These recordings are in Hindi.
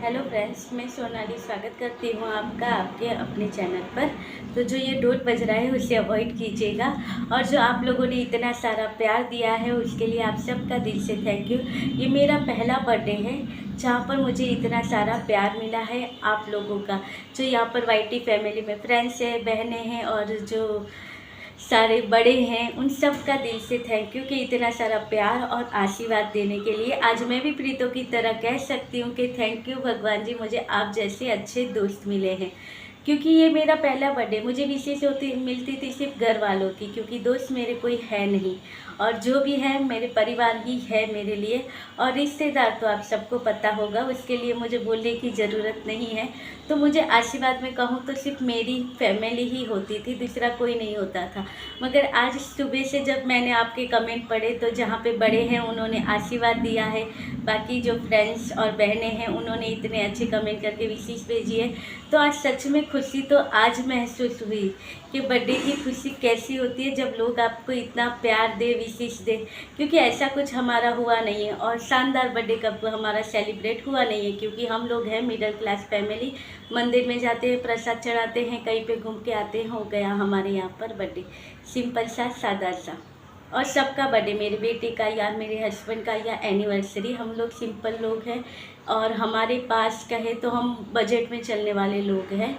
हेलो फ्रेंड्स, मैं सोनाली स्वागत करती हूँ आपका आपके अपने चैनल पर। तो जो ये डोट बज रहा है उसे अवॉइड कीजिएगा। और जो आप लोगों ने इतना सारा प्यार दिया है उसके लिए आप सबका दिल से थैंक यू। ये मेरा पहला बर्थडे है जहाँ पर मुझे इतना सारा प्यार मिला है आप लोगों का। जो यहाँ पर वाईटी फैमिली में फ्रेंड्स है, बहनें हैं और जो सारे बड़े हैं, उन सब का दिल से थैंक यू कि इतना सारा प्यार और आशीर्वाद देने के लिए। आज मैं भी प्रीतों की तरह कह सकती हूँ कि थैंक यू भगवान जी, मुझे आप जैसे अच्छे दोस्त मिले हैं। क्योंकि ये मेरा पहला बर्थडे, मुझे विशेष होती मिलती थी सिर्फ घर वालों की, क्योंकि दोस्त मेरे कोई है नहीं। और जो भी है मेरे परिवार ही है मेरे लिए। और रिश्तेदार तो आप सबको पता होगा, उसके लिए मुझे बोलने की ज़रूरत नहीं है। तो मुझे आशीर्वाद में कहूँ तो सिर्फ मेरी फैमिली ही होती थी, दूसरा कोई नहीं होता था। मगर आज सुबह से जब मैंने आपके कमेंट पढ़े तो जहाँ पे बड़े हैं उन्होंने आशीर्वाद दिया है, बाकी जो फ्रेंड्स और बहनें हैं उन्होंने इतने अच्छे कमेंट करके विशेष भेजी है। तो आज सच में खुशी तो आज महसूस हुई कि बर्थडे की खुशी कैसी होती है जब लोग आपको इतना प्यार दे, विशेष दे। क्योंकि ऐसा कुछ हमारा हुआ नहीं है और शानदार बर्थडे कब हमारा सेलिब्रेट हुआ नहीं है, क्योंकि हम लोग हैं मिडिल क्लास फैमिली। मंदिर में जाते हैं, प्रसाद चढ़ाते हैं, कहीं पे घूम के आते हैं, हो गया हमारे यहाँ पर बर्थडे। सिंपल सा, सादा सा। और सबका बर्थडे, मेरे बेटे का या मेरे हस्बैंड का या एनिवर्सरी, हम लोग सिंपल लोग हैं। और हमारे पास कहे तो हम बजट में चलने वाले लोग हैं।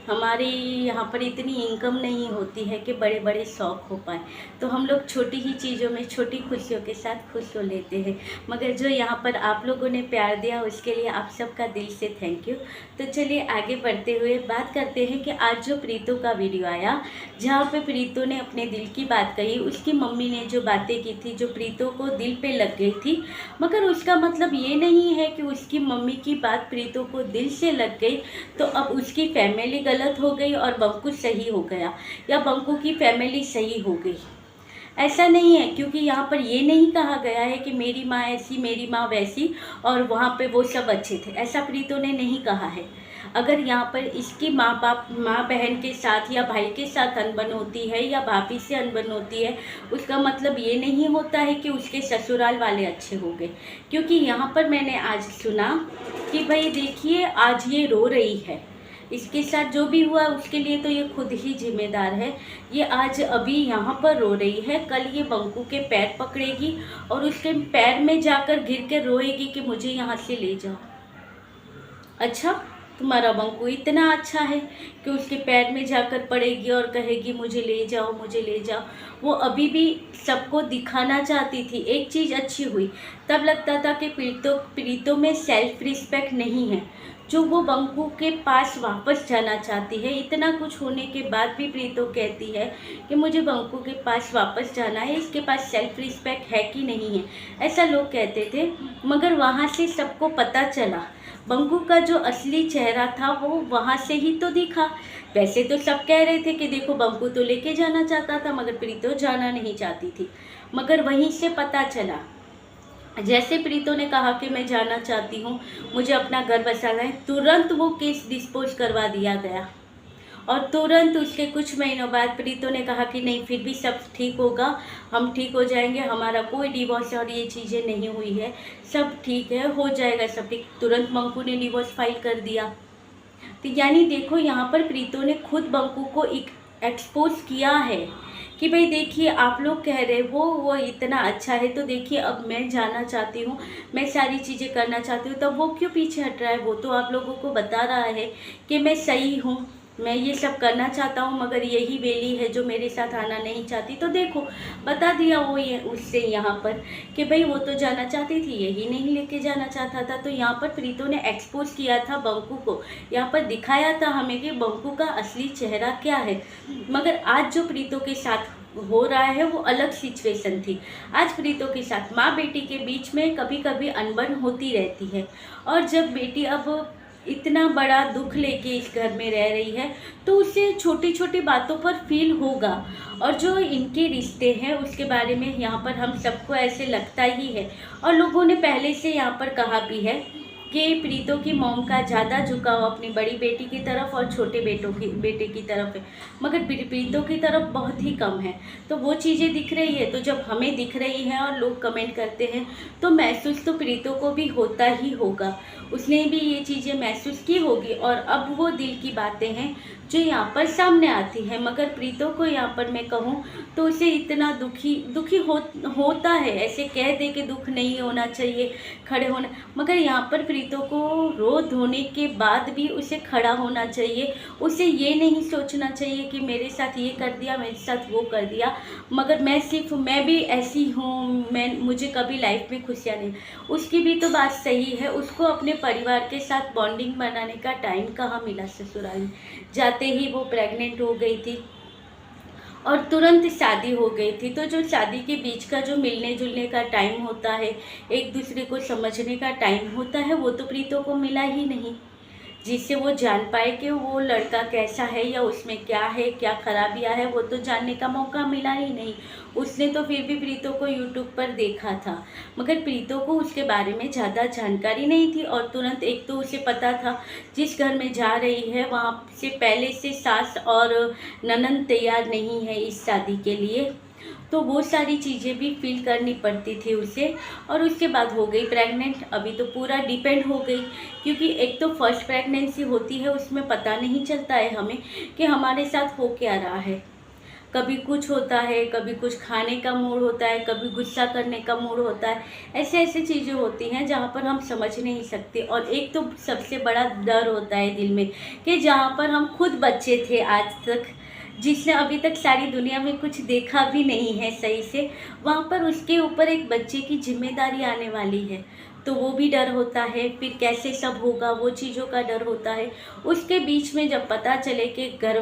हमारी यहाँ पर इतनी इनकम नहीं होती है कि बड़े बड़े शौक़ हो पाए। तो हम लोग छोटी ही चीज़ों में छोटी खुशियों के साथ खुश हो लेते हैं। मगर जो यहाँ पर आप लोगों ने प्यार दिया उसके लिए आप सबका दिल से थैंक यू। तो चलिए आगे बढ़ते हुए बात करते हैं कि आज जो प्रीतों का वीडियो आया, जहाँ पे प्रीतों ने अपने दिल की बात कही, उसकी मम्मी ने जो बातें की थी जो प्रीतों को दिल पे लग गई थी। मगर उसका मतलब ये नहीं है कि उसकी मम्मी की बात प्रीतों को दिल से लग गई तो अब उसकी फैमिली गलत हो गई और बंकू सही हो गया, या बंकू की फैमिली सही हो गई। ऐसा नहीं है, क्योंकि यहाँ पर ये नहीं कहा गया है कि मेरी माँ ऐसी, मेरी माँ वैसी और वहाँ पे वो सब अच्छे थे। ऐसा प्रीतों ने नहीं कहा है। अगर यहाँ पर इसकी माँ बाप, माँ बहन के साथ या भाई के साथ अनबन होती है या भाभी से अनबन होती है, उसका मतलब ये नहीं होता है कि उसके ससुराल वाले अच्छे हो गए। क्योंकि यहाँ पर मैंने आज सुना कि भाई देखिए आज ये रो रही है, इसके साथ जो भी हुआ उसके लिए तो ये खुद ही जिम्मेदार है। ये आज अभी यहाँ पर रो रही है, कल ये बंकू के पैर पकड़ेगी और उसके पैर में जाकर गिर कर रोएगी कि मुझे यहाँ से ले जाओ। अच्छा, तुम्हारा बंकू इतना अच्छा है कि उसके पैर में जाकर पड़ेगी और कहेगी मुझे ले जाओ, मुझे ले जाओ। वो अभी भी सबको दिखाना चाहती थी। एक चीज़ अच्छी हुई, तब लगता था कि प्रीतों में सेल्फ रिस्पेक्ट नहीं है, जो वो बंकू के पास वापस जाना चाहती है। इतना कुछ होने के बाद भी प्रीतों कहती है कि मुझे बंकू के पास वापस जाना है, इसके पास सेल्फ रिस्पेक्ट है कि नहीं है। ऐसा लोग कहते थे, मगर वहाँ से सबको पता चला बंकू का जो असली चेहरा था वो वहाँ से ही तो दिखा। वैसे तो सब कह रहे थे कि देखो बंकू तो लेके जाना चाहता था मगर प्रीतों जाना नहीं चाहती थी। मगर वहीं से पता चला, जैसे प्रीतों ने कहा कि मैं जाना चाहती हूँ, मुझे अपना घर बसाना है, तुरंत वो केस डिस्पोज करवा दिया गया। और तुरंत उसके कुछ महीनों बाद प्रीतों ने कहा कि नहीं, फिर भी सब ठीक होगा, हम ठीक हो जाएंगे, हमारा कोई डिवोर्स और ये चीज़ें नहीं हुई है, सब ठीक है, हो जाएगा सब ठीक। तुरंत बंकू ने डिवोर्स फाइल कर दिया। तो यानी देखो यहाँ पर प्रीतों ने खुद बंकू को एक्सपोज किया है कि भाई देखिए आप लोग कह रहे वो इतना अच्छा है, तो देखिए अब मैं जाना चाहती हूँ, मैं सारी चीज़ें करना चाहती हूँ, तब वो क्यों पीछे हट रहा है। वो तो आप लोगों को बता रहा है कि मैं सही हूँ, मैं ये सब करना चाहता हूँ, मगर यही बेली है जो मेरे साथ आना नहीं चाहती। तो देखो बता दिया वो ये उससे यहाँ पर कि भाई वो तो जाना चाहती थी, यही नहीं लेके जाना चाहता था। तो यहाँ पर प्रीतों ने एक्सपोज किया था बंकू को, यहाँ पर दिखाया था हमें कि बंकू का असली चेहरा क्या है। मगर आज जो प्रीतों के साथ हो रहा है वो अलग सिचुएशन थी। आज प्रीतों के साथ माँ बेटी के बीच में कभी कभी अनबन होती रहती है, और जब बेटी अब इतना बड़ा दुख लेके इस घर में रह रही है तो उसे छोटी छोटी बातों पर फील होगा। और जो इनके रिश्ते हैं उसके बारे में यहाँ पर हम सबको ऐसे लगता ही है, और लोगों ने पहले से यहाँ पर कहा भी है कि प्रीतों की मॉम का ज़्यादा झुकाव अपनी बड़ी बेटी की तरफ और छोटे बेटे की तरफ है, मगर प्रीतों की तरफ बहुत ही कम है। तो वो चीज़ें दिख रही है, तो जब हमें दिख रही है और लोग कमेंट करते हैं तो महसूस तो प्रीतों को भी होता ही होगा। उसने भी ये चीज़ें महसूस की होगी और अब वो दिल की बातें हैं जो यहाँ पर सामने आती है। मगर प्रीतो को यहाँ पर मैं कहूँ तो उसे इतना दुखी होता है। ऐसे कह दे कि दुख नहीं होना चाहिए, खड़े होना, मगर यहाँ पर प्रीतो को रो धोने के बाद भी उसे खड़ा होना चाहिए। उसे ये नहीं सोचना चाहिए कि मेरे साथ ये कर दिया, मेरे साथ वो कर दिया, मगर मैं भी ऐसी हूँ, मुझे कभी लाइफ में खुशियाँ नहीं। उसकी भी तो बात सही है, उसको अपने परिवार के साथ बॉन्डिंग बनाने का टाइम कहाँ मिला ससुराल में। जाते ही वो प्रेग्नेंट हो गई थी और तुरंत शादी हो गई थी। तो जो शादी के बीच का जो मिलने जुलने का टाइम होता है, एक दूसरे को समझने का टाइम होता है, वो तो प्रीतो को मिला ही नहीं, जिससे वो जान पाए कि वो लड़का कैसा है या उसमें क्या है, क्या खराबियां है, वो तो जानने का मौका मिला ही नहीं। उसने तो फिर भी प्रीतो को यूट्यूब पर देखा था, मगर प्रीतो को उसके बारे में ज़्यादा जानकारी नहीं थी। और तुरंत एक तो उसे पता था जिस घर में जा रही है वहाँ से पहले से सास और ननंद तैयार नहीं है इस शादी के लिए, तो वो सारी चीज़ें भी फील करनी पड़ती थी उसे। और उसके बाद हो गई प्रेग्नेंट। अभी तो पूरा डिपेंड हो गई, क्योंकि एक तो फर्स्ट प्रेगनेंसी होती है, उसमें पता नहीं चलता है हमें कि हमारे साथ हो क्या रहा है। कभी कुछ होता है, कभी कुछ खाने का मूड होता है, कभी गुस्सा करने का मूड होता है। ऐसे ऐसे चीज़ें होती हैं जहाँ पर हम समझ नहीं सकते। और एक तो सबसे बड़ा डर होता है दिल में कि जहाँ पर हम खुद बच्चे थे आज तक, जिसने अभी तक सारी दुनिया में कुछ देखा भी नहीं है सही से, वहाँ पर उसके ऊपर एक बच्चे की जिम्मेदारी आने वाली है, तो वो भी डर होता है। फिर कैसे सब होगा, वो चीज़ों का डर होता है। उसके बीच में जब पता चले कि घर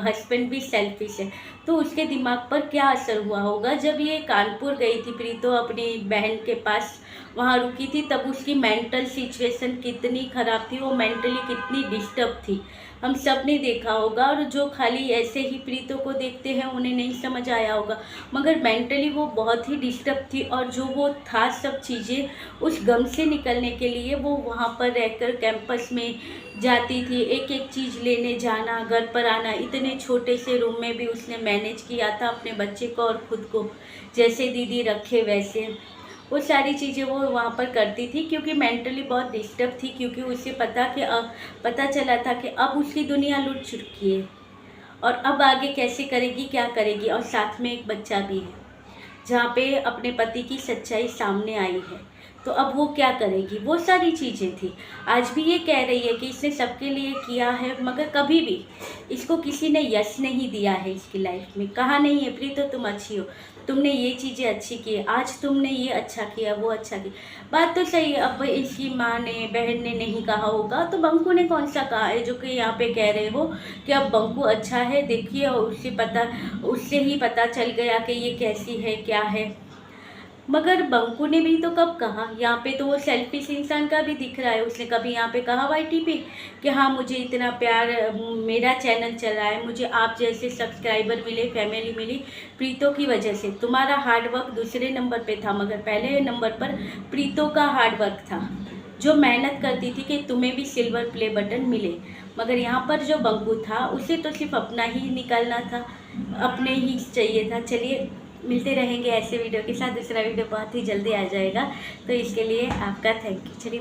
हस्बैंड भी सेल्फिश है, तो उसके दिमाग पर क्या असर हुआ होगा। जब ये कानपुर गई थी प्रीतो अपनी बहन के पास, वहाँ रुकी थी, तब उसकी मेंटल सिचुएशन कितनी ख़राब थी, वो मेंटली कितनी डिस्टर्ब थी, हम सब ने देखा होगा। और जो खाली ऐसे ही प्रीतो को देखते हैं उन्हें नहीं समझ आया होगा, मगर मेंटली वो बहुत ही डिस्टर्ब थी। और जो वो था सब चीज़ें, उस गम से निकलने के लिए वो वहाँ पर रहकर कैंपस में जाती थी, एक एक चीज़ लेने जाना, घर पर आना। इतने छोटे से रूम में भी उसने मैनेज किया था अपने बच्चे को और खुद को, जैसे दीदी रखे वैसे वो सारी चीज़ें वो वहाँ पर करती थी, क्योंकि मेंटली बहुत डिस्टर्ब थी। क्योंकि उसे पता चला था कि अब उसकी दुनिया लुट चुकी है और अब आगे कैसे करेगी, क्या करेगी। और साथ में एक बच्चा भी है, जहाँ पे अपने पति की सच्चाई सामने आई है, तो अब वो क्या करेगी, वो सारी चीज़ें थी। आज भी ये कह रही है कि इसने सबके लिए किया है, मगर कभी भी इसको किसी ने यश नहीं दिया है इसकी लाइफ में। कहा नहीं है प्रीतो तुम अच्छी हो, तुमने ये चीज़ें अच्छी की है, आज तुमने ये अच्छा किया, वो अच्छा किया। बात तो सही है। अब इसकी माँ ने, बहन ने नहीं कहा होगा, तो बंकू ने कौन सा कहा है जो कि यहाँ पे कह रहे हो कि अब बंकू अच्छा है, देखिए उससे ही पता चल गया कि ये कैसी है, क्या है। मगर बंकू ने भी तो कब कहा, यहाँ पे तो वो सेल्फिश इंसान का भी दिख रहा है। उसने कभी यहाँ पे कहा वाईटी पे कि हाँ मुझे इतना प्यार, मेरा चैनल चल रहा है, मुझे आप जैसे सब्सक्राइबर मिले, फैमिली मिली प्रीतो की वजह से। तुम्हारा हार्डवर्क दूसरे नंबर पे था, मगर पहले नंबर पर प्रीतो का हार्डवर्क था, जो मेहनत करती थी कि तुम्हें भी सिल्वर प्ले बटन मिले। मगर यहाँ पर जो बंकू था, उसे तो सिर्फ अपना ही निकालना था, अपने ही चाहिए था। चलिए मिलते रहेंगे ऐसे वीडियो के साथ। दूसरा वीडियो बहुत ही जल्दी आ जाएगा, तो इसके लिए आपका थैंक यू। चलिए।